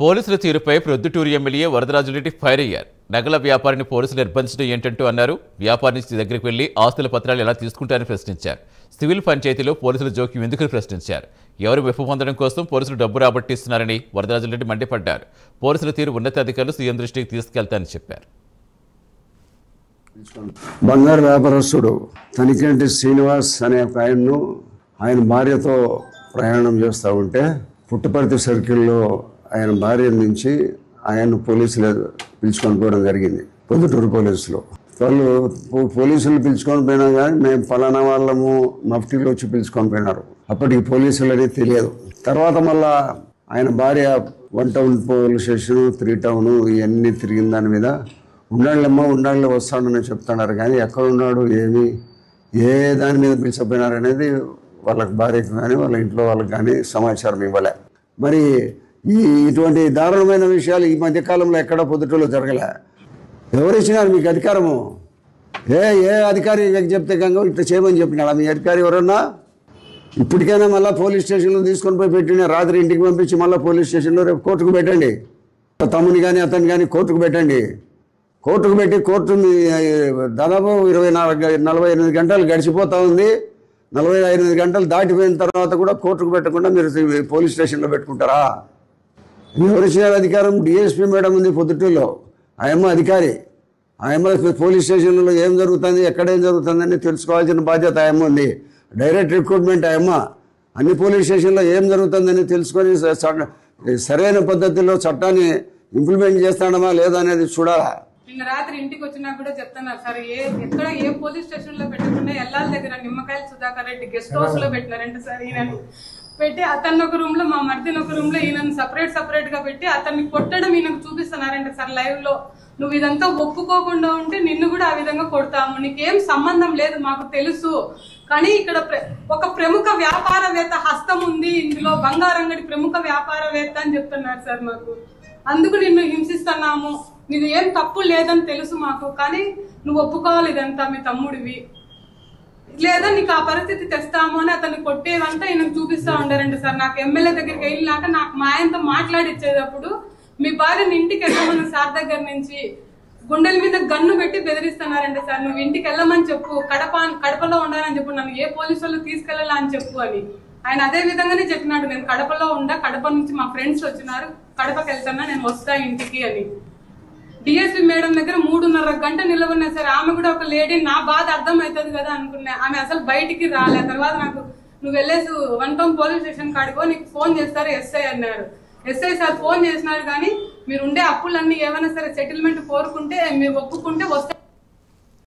పోలీసుల తీరుపై Proddatur MLA Varadaraju Reddy fire అయ్యారు. నగల వ్యాపారిని పోలీసులు నిర్బంధించడం ఏంటంటూ అన్నారు. వ్యాపారి నుంచి దగ్గరికి వెళ్లి ఆస్తుల పత్రాలు ఎలా తీసుకుంటారని ప్రశ్నించారు. సివిల్ పంచాయతీలో పోలీసుల జోక్యం ఎందుకని ప్రశ్నించారు. ఎవరు మెప్పు పొందడం కోసం పోలీసులు డబ్బు రాబట్టిస్తున్నారని వరదరాజురెడ్డి మండిపడ్డారు. పోలీసుల తీరు ఉన్నతాధికారులు సీఎం దృష్టికి తీసుకెళ్తారని చెప్పారు. బంగారు వ్యాపారస్తుడు తనికంటి శ్రీనివాస్ అనే ఒక ఆయన భార్యతో ప్రయాణం చేస్తూ ఉంటే పుట్టపర్తి సర్కిల్లో ఆయన భార్య నుంచి ఆయన పోలీసులు పిలుచుకొని పోవడం జరిగింది. పొద్దుటూరు పోలీసులు పోలీసులు పిలుచుకొని పోయినా కానీ మేము పలానా వాళ్ళము మఫ్టీలో వచ్చి పిలుచుకొని పోయినారు. అప్పటికి పోలీసులు అనేది తెలియదు. తర్వాత మళ్ళా ఆయన భార్య 1 టౌన్ పోలీస్ స్టేషన్ 3 టౌన్ ఇవన్నీ తిరిగిన దాని మీద ఉండాళ్ళే వస్తాడని చెప్తున్నారు. కానీ ఎక్కడ ఉన్నాడు ఏమి ఏ దాని మీద పిలిచిపోయినారు అనేది వాళ్ళకి భార్యకు కానీ వాళ్ళ ఇంట్లో వాళ్ళకి కానీ సమాచారం ఇవ్వలే. మరి ఇటువంటి దారుణమైన విషయాలు ఈ మధ్యకాలంలో ఎక్కడ పొద్దుటూరులో జరగలే. ఎవరు ఇచ్చినారు మీకు అధికారము? ఏ అధికారి చెప్తే గంగ ఇట్లా చేయమని చెప్పినాడు మీ అధికారి ఎవరన్నా? ఇప్పటికైనా మళ్ళీ పోలీస్ స్టేషన్లో తీసుకొని పోయి పెట్టిన రాత్రి ఇంటికి పంపించి మళ్ళీ పోలీస్ స్టేషన్లో రేపు కోర్టుకు పెట్టండి. తమ్ముని కానీ అతన్ని కానీ కోర్టుకు పెట్టండి. కోర్టుకు పెట్టి కోర్టు దాదాపు 48 గంటలు గడిచిపోతూ ఉంది. 48 గంటలు దాటిపోయిన తర్వాత కూడా కోర్టుకు పెట్టకుండా మీరు పోలీస్ స్టేషన్లో పెట్టుకుంటారా? ఎవరు ఇచ్చిన అధికారం? డిఎస్పీ మేడం ఉంది పొద్దుటూరులో, ఆయమ్మ అధికారి. ఆయమ్మ పోలీస్ స్టేషన్లో ఏం జరుగుతుంది ఎక్కడేం జరుగుతుందని తెలుసుకోవాల్సిన బాధ్యత ఆయమ్మ ఉంది. డైరెక్ట్ రిక్రూట్మెంట్ ఆయమ్మ. అన్ని పోలీస్ స్టేషన్లో ఏం జరుగుతుందని తెలుసుకొని సరైన పద్ధతిలో చట్టాన్ని ఇంప్లిమెంట్ చేస్తాడమా లేదా అనేది చూడాలా. నిన్న రాత్రి ఇంటికి వచ్చినా కూడా చెప్తున్నారు సార్, ఎక్కడ ఏ పోలీస్ స్టేషన్ లో పెట్టకుండా ఎల్లాల దగ్గర నిమ్మకాయల సుధాకర్ రెడ్డి గెస్ట్ హౌస్ లో పెట్టినారంటే సార్. ఈయనని పెట్టి అతన్ని ఒక రూమ్ లో మా మర్దిని ఒక రూమ్ లో ఈయనను సపరేట్ గా పెట్టి అతన్ని కొట్టడం ఈయనకు చూపిస్తున్నారంటే సార్ లైవ్ లో. నువ్వు ఇదంతా ఒప్పుకోకుండా ఉంటే నిన్ను కూడా ఆ విధంగా కొడతాము, నీకేం సంబంధం లేదు మాకు తెలుసు, కానీ ఇక్కడ ఒక ప్రముఖ వ్యాపారవేత్త హస్తం ఉంది ఇందులో, బంగారంగడి ప్రముఖ వ్యాపారవేత్త అని చెప్తున్నారు సార్ మాకు. అందుకు నిన్ను హింసిస్తున్నాము, నీది ఏం తప్పు లేదని తెలుసు మాకు, కానీ నువ్వు ఒప్పుకోవాలి ఇదంతా మీ తమ్ముడివి, లేదా నీకు ఆ పరిస్థితి తెస్తాము అని అతన్ని కొట్టేదంతా ఈయనకు చూపిస్తా ఉండారండి సార్. నాకు ఎమ్మెల్యే దగ్గరికి వెళ్ళినాక నాకు మా ఆయనతో మాట్లాడిచ్చేటప్పుడు మీ భార్యని ఇంటికి వెళ్ళమని సార్ దగ్గర నుంచి గుండెల మీద గన్ను పెట్టి బెదిరిస్తున్నారండి సార్. నువ్వు ఇంటికి వెళ్ళమని చెప్పు, కడపలో ఉండాలని చెప్పు, నన్ను ఏ పోలీసు వాళ్ళు తీసుకెళ్లాలా అని చెప్పు అని ఆయన అదే విధంగానే చెప్పినాడు. నేను కడపలో ఉండా, కడప నుంచి మా ఫ్రెండ్స్ వచ్చినారు, కడపకి వెళ్తున్నా, నేను వస్తా ఇంటికి అని. డిఎస్పీ మేడం దగ్గర 3.5 గంట నిలబడినా సార్. ఆమె కూడా ఒక లేడీ, నా బాధ అర్థం అవుతుంది కదా అనుకున్నా. ఆమె అసలు బయటికి రాలే. తర్వాత నాకు నువ్వు వెళ్ళేసి 1 టౌన్ పోలీస్ స్టేషన్ కాడికో, నీకు ఫోన్ చేస్తారు ఎస్ఐ అన్నారు. ఎస్ఐ సార్ ఫోన్ చేసినారు, కానీ మీరు ఉండే అప్పులన్నీ ఏమైనా సరే సెటిల్మెంట్ కోరుకుంటే మీరు ఒప్పుకుంటే వస్తే